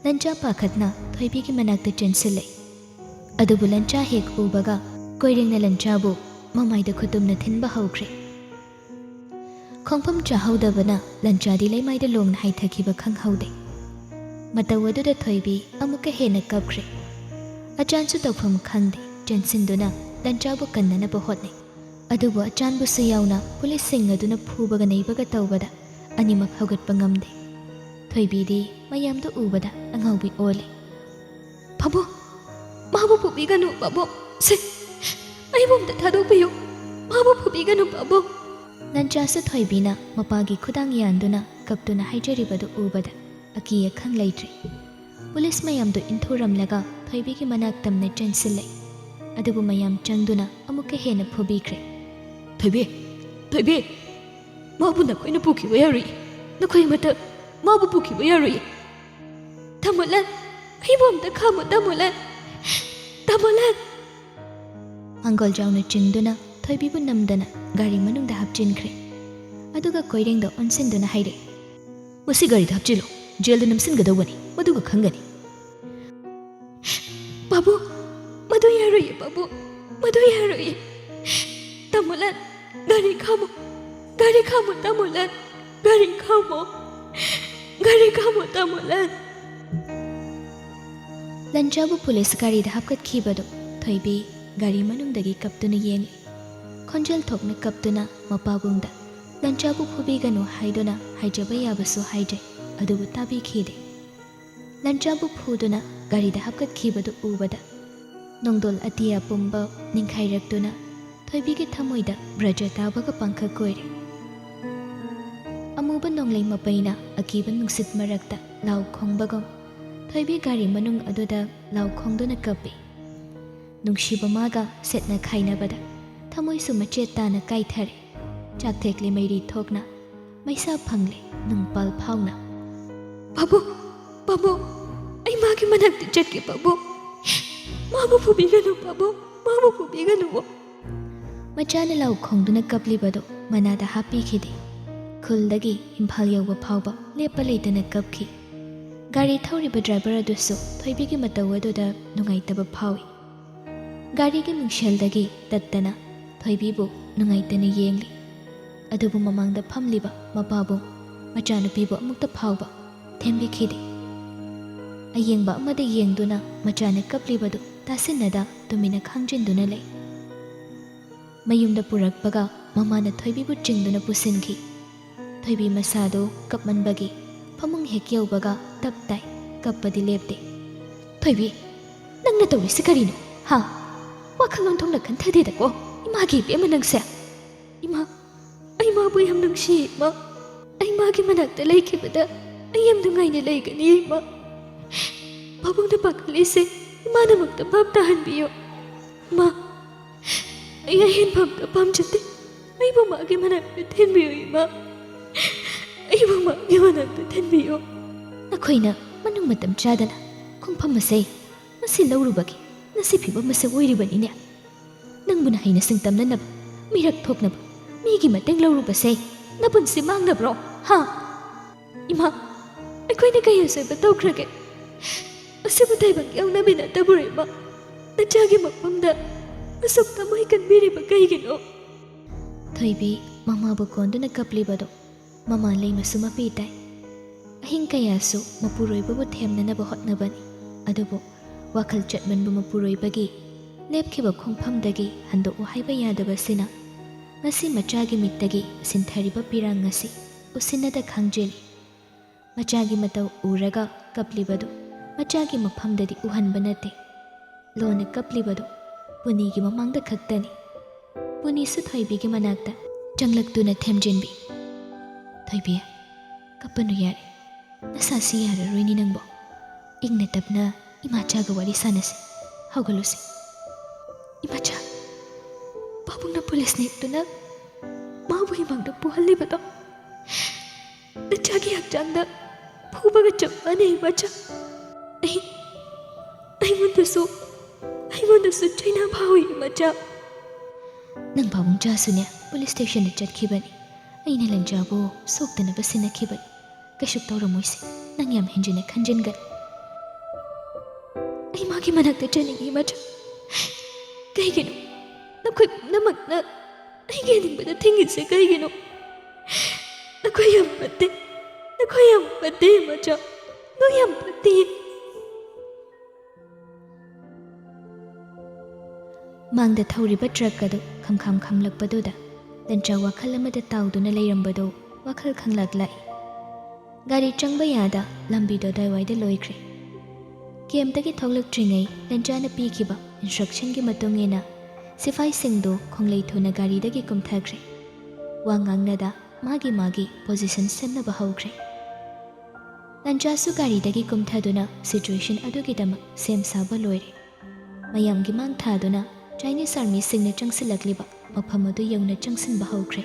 ꯂꯟꯆꯥ ꯄꯥꯈꯠꯅ ꯊꯣꯏꯕꯤꯒꯤ ꯃꯅꯥꯛꯇ ꯆꯦꯟꯁꯤꯜꯂꯛꯏ ꯑꯗꯨꯕꯨ ꯂꯟꯆꯥ ꯍꯦꯛ ꯎꯕꯒ ꯀꯣꯏꯔꯦꯡꯅ ꯂꯟꯆꯥꯕꯨ ꯃꯃꯥꯏꯗ ꯈꯨꯇꯨꯝꯅ ꯊꯤꯟꯕ ꯍꯧꯈ꯭ꯔꯦ ꯈꯣꯡꯐꯝ ꯆꯥꯍꯧꯗꯕꯅ ꯂꯟꯆꯥꯗꯤ ꯂꯩꯃꯥꯏꯗ ꯂꯣꯡꯅ ꯍꯥꯏꯊꯈꯤꯕ ꯈꯪꯍꯧꯗꯦ ꯃꯇꯧ ꯑꯗꯨꯗ ꯊꯣꯏꯕꯤ ꯑꯃꯨꯛꯀ ꯍꯦꯟꯅ ꯀꯞꯈ꯭ꯔꯦ ꯑꯆꯥꯟꯁꯨ ꯇꯧꯐꯝ ꯈꯪꯗꯦ ꯆꯦꯟꯁꯤꯟꯗꯨꯅ ꯂꯟꯆꯥꯕꯨ ꯀꯟꯅꯅꯕ ꯍꯣꯠꯅꯩ ꯑꯗꯨꯕꯨ ꯑꯆꯥꯟꯕꯨꯁꯨ ꯌꯥꯎꯅ ꯄꯨꯂꯤꯁꯁꯤꯡ ꯑꯗꯨꯅ ꯐꯨꯕꯒ ꯅꯩꯕꯒ ꯇꯧꯕꯗ ꯑꯅꯤꯃꯛ ꯍꯧꯒꯠꯄ ꯉꯝꯗꯦ ꯊꯣꯏꯕꯤꯗꯤ ꯃꯌꯥꯝꯗꯨ ꯎꯕꯗ ꯑꯉꯥꯎꯕꯤ ꯑꯣꯜꯂꯤ ꯄꯥꯕꯣ ꯃꯥꯕꯨ ꯐꯨꯕꯤꯒꯅꯨ ꯄꯥꯕꯣ ꯁꯦ ꯑꯩꯕꯨ ꯑꯝꯇ ꯊꯥꯗꯣꯛꯄꯤꯌꯨ ꯃꯥꯕꯨ ꯐꯨꯕꯤꯒꯅꯨ ꯄꯥꯕꯣ ꯂꯟꯆꯥꯁꯨ ꯊꯣꯏꯕꯤꯅ ꯃꯄꯥꯒꯤ ꯈꯨꯗꯥꯡ ꯌꯥꯟꯗꯨꯅ ꯀꯞꯇꯨꯅ ꯍꯥꯏꯖꯔꯤꯕꯗꯨ ꯎꯕꯗ ꯑꯀꯤ ꯑꯈꯪ ꯂꯩꯇ꯭ꯔꯦ ꯄꯨꯂꯤꯁ ꯃꯌꯥꯝꯗꯨ ꯏꯟꯊꯨꯔꯝꯂꯒ ꯊꯣꯏꯕꯤꯒꯤ ꯃꯅꯥꯛ ꯇꯝꯅ ꯆꯦꯟꯁꯤꯜꯂꯛꯏ ꯑꯗꯨꯕꯨ ꯃꯌꯥꯝ ꯆꯪꯗꯨꯅ ꯑꯃꯨꯛꯀ ꯍꯦꯟꯅ ꯐꯨꯕꯤꯈ꯭ꯔꯦ ꯊꯣꯏꯕꯤ ꯃꯥꯕꯨ ꯅꯈꯣꯏꯅ ꯄꯨꯈꯤꯕ ꯌꯥꯔꯣꯏ ꯅꯈꯣꯏ ꯑꯃꯠꯇ ꯃꯥꯕꯨ ꯄꯨꯈꯤꯕ ꯌꯥꯔꯣꯏ ꯇꯥꯃꯣꯂꯥꯟ ꯑꯩꯕꯨ ꯑꯝꯇ ꯈꯥꯝꯃꯨ ꯇꯥꯃꯣꯂꯥꯟ ꯃꯥꯡꯒꯣꯜ ꯆꯥꯎꯅ ꯆꯤꯡꯗꯨꯅ ꯊꯣꯏꯕꯤꯕꯨ ꯅꯝꯗꯅ ꯒꯥꯔꯤ ꯃꯅꯨꯡꯗ ꯍꯥꯞꯆꯤꯟꯈ꯭ꯔꯦ ꯑꯗꯨꯒ ꯀꯣꯏꯔꯦꯡꯗ ꯑꯣꯟꯁꯤꯟꯗꯨꯅ ꯍꯥꯏꯔꯛꯏ ꯃꯁꯤ ꯒꯥꯔꯤꯗ ꯍꯥꯞꯆꯤꯜꯂꯨ ꯖꯦꯜꯗ ꯅꯝꯁꯤꯟꯒꯗꯧꯕꯅꯤ ꯃꯗꯨꯒ ꯈꯪꯒꯅꯤ ꯕꯥꯕꯨ ꯃꯗꯨ ꯌꯥꯔꯣꯏꯌꯦ ꯕꯥꯕꯨ ꯃꯗꯨ ꯌꯥꯔꯣꯏꯌꯦ ꯇꯥꯃꯣꯂꯥꯟ ꯒꯥꯔꯤ ꯈꯥꯝꯃꯣ ꯇꯥꯃꯣꯂꯥꯟ ꯒꯥꯔꯤ ꯈꯥꯝꯃꯣ ꯇꯥꯃꯣꯂꯥꯟ ꯂꯟꯆꯥꯕꯨ ꯄꯨꯂꯤꯁ ꯒꯥꯔꯤꯗ ꯍꯥꯞꯀꯠꯈꯤꯕꯗꯨ ꯊꯣꯏꯕꯤ ꯒꯥꯔꯤ ꯃꯅꯨꯡꯗꯒꯤ ꯀꯞꯇꯨꯅ ꯌꯦꯡꯂꯤ ꯈꯣꯟꯖꯦꯜ ꯊꯣꯛꯅ ꯀꯞꯇꯨꯅ ꯃꯄꯥꯕꯨꯡꯗ ꯂꯟꯆꯥꯕꯨ ꯐꯨꯕꯤꯒꯅꯨ ꯍꯥꯏꯗꯨꯅ ꯍꯥꯏꯖꯕ ꯌꯥꯕꯁꯨ ꯍꯥꯏꯖꯩ ꯑꯗꯨꯕꯨ ꯇꯥꯕꯤꯈꯤꯗꯦ ꯂꯟꯆꯥꯕꯨ ꯐꯨꯗꯨꯅ ꯒꯥꯔꯤꯗ ꯍꯥꯞꯀꯠꯈꯤꯕꯗꯨ ꯎꯕꯗ ꯅꯣꯡꯗꯣꯜ ꯑꯇꯤꯌꯥ ꯄꯨꯝꯕ ꯅꯤꯡꯈꯥꯏꯔꯛꯇꯨꯅ ꯊꯣꯏꯕꯤꯒꯤ ꯊꯃꯣꯏꯗ ꯕ꯭ꯔꯖ ꯇꯥꯕꯒ ꯄꯥꯡꯈꯛ ꯑꯣꯏꯔꯦ ꯑꯃꯨꯕ ꯅꯣꯡꯂꯩ ꯃꯄꯩꯅ ꯑꯀꯤꯕ ꯅꯨꯡꯁꯤꯠ ꯃꯔꯛꯇ ꯂꯥꯎ ꯈꯣꯡꯕꯒꯨꯝ ꯊꯣꯏꯕꯤ ꯒꯥꯔꯤ ꯃꯅꯨꯡ ꯑꯗꯨꯗ ꯂꯥꯎ ꯈꯣꯡꯗꯨꯅ ꯀꯞꯄꯤ ꯅꯨꯡꯁꯤꯕ ꯃꯥꯒ ꯁꯦꯠꯅ ꯈꯥꯏꯅꯕꯗ ꯊꯃꯣꯏꯁꯨ ꯃꯆꯦꯠ ꯇꯥꯅ ꯀꯥꯏꯊꯔꯦ ꯆꯥꯛꯊꯦꯛꯂꯤ ꯃꯩꯔꯤ ꯊꯣꯛꯅ ꯃꯩꯁꯥ ꯐꯪꯂꯦ ꯅꯨꯡꯄꯥꯜ ꯐꯥꯎꯅ ꯕꯥꯕꯨ ꯑꯩ ꯃꯥꯒꯤ ꯃꯅꯥꯛꯇ ꯆꯠꯀꯦ ꯕꯥꯕꯨ ꯃꯥꯕꯨ ꯐꯨꯕꯤꯒꯅꯨ ꯕꯥꯕꯨ ꯃꯥꯕꯨ ꯐꯨꯕꯤꯒꯅꯨ ꯃꯆꯥꯅ ꯂꯥꯎ ꯈꯣꯡꯗꯨꯅ ꯀꯞꯂꯤꯕꯗꯨ ꯃꯅꯥꯗ ꯍꯥꯞꯄꯤꯈꯤꯗꯦ ꯈꯨꯜꯗꯒꯤ ꯏꯝꯐꯥꯜ ꯌꯧꯕ ꯐꯥꯎꯕ ꯂꯦꯞꯄ ꯂꯩꯇꯅ ꯀꯞꯈꯤ ꯒꯥꯔꯤ ꯊꯧꯔꯤꯕ ꯗ꯭ꯔꯥꯏꯚꯔ ꯑꯗꯨꯁꯨ ꯊꯣꯏꯕꯤꯒꯤ ꯃꯇꯧ ꯑꯗꯨꯗ ꯅꯨꯡꯉꯥꯏꯇꯕ ꯐꯥꯎꯏ ꯒꯥꯔꯤꯒꯤ ꯃꯤꯡꯁꯦꯜꯗꯒꯤ ꯇꯠꯇꯅ ꯊꯣꯏꯕꯤꯕꯨ ꯅꯨꯡꯉꯥꯏꯇꯅ ꯌꯦꯡꯂꯤ ꯑꯗꯨꯕꯨ ꯃꯃꯥꯡꯗ ꯐꯝꯂꯤꯕ ꯃꯄꯥꯕꯨꯡ ꯃꯆꯥꯅꯨꯄꯤꯕꯨ ꯑꯃꯨꯛꯇ ꯐꯥꯎꯕ ꯊꯦꯝꯕꯤꯈꯤꯗꯦ ꯑꯌꯦꯡꯕ ꯑꯃꯗ ꯌꯦꯡꯗꯨꯅ ꯃꯆꯥꯅ ꯀꯞꯂꯤꯕꯗꯨ ꯇꯥꯁꯤꯟꯅꯗ ꯇꯨꯃꯤꯟꯅ ꯈꯥꯡꯖꯤꯟꯗꯨꯅ ꯂꯩ ꯃꯌꯨꯝꯗ ꯄꯨꯔꯛꯄꯒ ꯃꯃꯥꯅ ꯊꯣꯏꯕꯤꯕꯨ ꯆꯤꯡꯗꯨꯅ ꯄꯨꯁꯤꯟꯈꯤ ꯊꯣꯏꯕꯤ ꯃꯁꯥꯗꯨ ꯀꯞꯃꯟꯕꯒꯤ ꯐꯃꯨꯡ ꯍꯦꯛ ꯌꯧꯕꯒ ꯇꯞ ꯇꯥꯏ ꯀꯞꯄꯗꯤ ꯂꯦꯞꯇꯦ ꯊꯣꯏꯕꯤ ꯅꯪꯅ ꯇꯧꯔꯤꯁꯤ ꯀꯔꯤꯅꯣ ꯍꯥ ꯋꯥꯈꯜꯂꯣꯟ ꯊꯣꯛꯅ ꯈꯟꯊꯗꯦꯗꯀꯣ ꯏꯃꯥꯒꯤ ꯏꯕꯦꯝꯃ ꯅꯪꯁꯦ ꯏꯃꯥ ꯑꯩ ꯃꯥꯕꯨ ꯌꯥꯝ ꯅꯨꯡꯁꯤꯌꯦ ꯏꯃꯥ ꯑꯩ ꯃꯥꯒꯤ ꯃꯅꯥꯛꯇ ꯂꯩꯈꯤꯕꯗ ꯑꯩ ꯌꯥꯝ ꯅꯨꯡꯉꯥꯏꯅ ꯂꯩꯒꯅꯤ ꯏꯃꯥ ꯄꯥꯕꯨꯡꯅ ꯄꯥꯈꯠꯂꯤꯁꯦ ꯏꯃꯥꯅꯃꯛꯇ ꯚꯥꯞ ꯇꯥꯍꯟꯕꯤꯌꯣ ꯃꯥ ꯑꯩ ꯑꯍꯦꯟꯕ ꯑꯝꯇ ꯄꯥꯝꯖꯗꯦ ꯑꯩꯕꯨ ꯃꯥꯒꯤ ꯃꯅꯥꯛꯇ ꯊꯤꯟꯕꯤꯌꯨ ꯏꯃꯥ ꯑꯩꯕꯨ ꯃꯥꯒꯤ ꯃꯅꯥꯛꯇ ꯊꯤꯟꯕꯤꯌꯨ ꯅꯈꯣꯏꯅ ꯃꯅꯨꯡ ꯃꯇꯝ ꯆꯥꯗꯅ ꯈꯣꯡꯐꯝ ꯑꯁꯦ ꯉꯁꯤ ꯂꯧꯔꯨꯕꯒꯤ ꯉꯁꯤ ꯐꯤꯕꯝ ꯑꯁꯦ ꯑꯣꯏꯔꯤꯕꯅꯤꯅꯦ ꯅꯪꯕꯨꯅ ꯍꯩꯅ ꯁꯤꯡꯇꯝꯅꯅꯕ ꯃꯤꯔꯛ ꯊꯣꯛꯅꯕ ꯃꯤꯒꯤ ꯃꯇꯦꯡ ꯂꯧꯔꯨꯕꯁꯦ ꯅꯄꯨꯟꯁꯤ ꯃꯥꯡꯅꯕ꯭ꯔꯣ ꯍꯥ ꯏꯃꯥ ꯑꯩꯈꯣꯏꯅ ꯀꯩ ꯑꯁꯣꯏꯕ ꯇꯧꯈ꯭ꯔꯒꯦ ꯑꯁꯤꯕꯨ ꯇꯥꯏꯕꯪ ꯌꯥꯎꯅꯕꯤ ꯅꯠꯇꯕ꯭ꯔꯣ ꯏꯃꯥ ꯅꯆꯥꯒꯤ ꯃꯐꯝꯗ ꯑꯁꯨꯛ ꯊꯃꯣꯏ ꯀꯟꯕꯤꯔꯤꯕ ꯀꯩꯒꯤꯅꯣ ꯊꯣꯏꯕꯤ ꯃꯃꯥꯕꯨ ꯀꯣꯟꯗꯨꯅ ꯀꯞꯂꯤꯕꯗꯣ ꯃꯃꯥ ꯂꯩꯃꯁꯨ ꯃꯄꯤ ꯇꯥꯏ ꯑꯍꯤꯡ ꯀꯌꯥꯁꯨ ꯃꯄꯨꯔꯣꯏꯕꯕꯨ ꯊꯦꯝꯅꯅꯕ ꯍꯣꯠꯅꯕꯅꯤ ꯑꯗꯨꯕꯨ ꯋꯥꯈꯜ ꯆꯠꯃꯟꯕ ꯃꯄꯨꯔꯣꯏꯕꯒꯤ ꯂꯦꯞꯈꯤꯕ ꯈꯣꯡꯐꯝꯗꯒꯤ ꯍꯟꯗꯣꯛꯎ ꯍꯥꯏꯕ ꯌꯥꯗꯕꯁꯤꯅ ꯉꯁꯤ ꯃꯆꯥꯒꯤ ꯃꯤꯠꯇꯒꯤ ꯁꯤꯟꯊꯔꯤꯕ ꯄꯤꯔꯥꯡ ꯑꯁꯤ ꯎꯁꯤꯟꯅꯗ ꯈꯪꯖꯤꯜꯂꯤ ꯃꯆꯥꯒꯤ ꯃꯇꯧ ꯎꯔꯒ ꯀꯞꯂꯤꯕꯗꯨ ꯃꯆꯥꯒꯤ ꯃꯐꯝꯗꯗꯤ ꯎꯍꯟꯕ ꯅꯠꯇꯦ ꯂꯣꯟꯅ ꯀꯞꯂꯤꯕꯗꯨ ꯄꯨꯅꯤꯒꯤ ꯃꯃꯥꯡꯗ ꯈꯛꯇꯅꯤ ꯄꯨꯅꯤꯁꯨ ꯊꯣꯏꯕꯤꯒꯤ ꯃꯅꯥꯛꯇ ꯆꯪꯂꯛꯇꯨꯅ ꯊꯦꯝꯖꯤꯟꯕꯤ ꯊꯣꯏꯕꯤ ꯀꯞꯄꯅꯨ ꯌꯥꯔꯦ ꯅꯁꯥꯁꯤ ꯌꯥꯔꯔꯣꯏꯅꯤ ꯅꯪꯕꯣ ꯏꯪꯅ ꯇꯞꯅ ꯏꯃꯥꯆꯥꯒ ꯋꯥꯔꯤ ꯁꯥꯟꯅꯁꯤ ꯍꯧꯒꯠꯂꯨꯁꯤ Imacha, pabung na police nituna, mabu himang na puhali ba to? Nachagi hakjangda, pubaga chapane Imacha. I want to China Pawi Imacha. Nang pabung jasunya, police station na chatkibani. Ay nalanjabo, sokta na basinakibani. Kashuk tawra moisi, nang yam hinjina kanjingan. Ay magi managda janingi Imacha. Kaigino, nakoy namak na, ay galing ba na tingin sa kaigino? Nakoyam pati Imacha. Noyam pati. Mangda thawriba truck adu kham lakpaduda lancha wakhal amada tawduna leirambado wakhal khanglak lai gari changba yada lambido daiwaida loikre kemtagi thoglaktringay lanchana pikhiba instruction gi matungena sifai singdo khonglei thona gari dagi kumthakre wangangnada magi position semna bahawkre lancha su gari dagi kumthaduna situation adugi dama sem saba loire mayam gi mang thaduna Chinese Army singna changsilakliba mafam adu yauna changsinba hawkre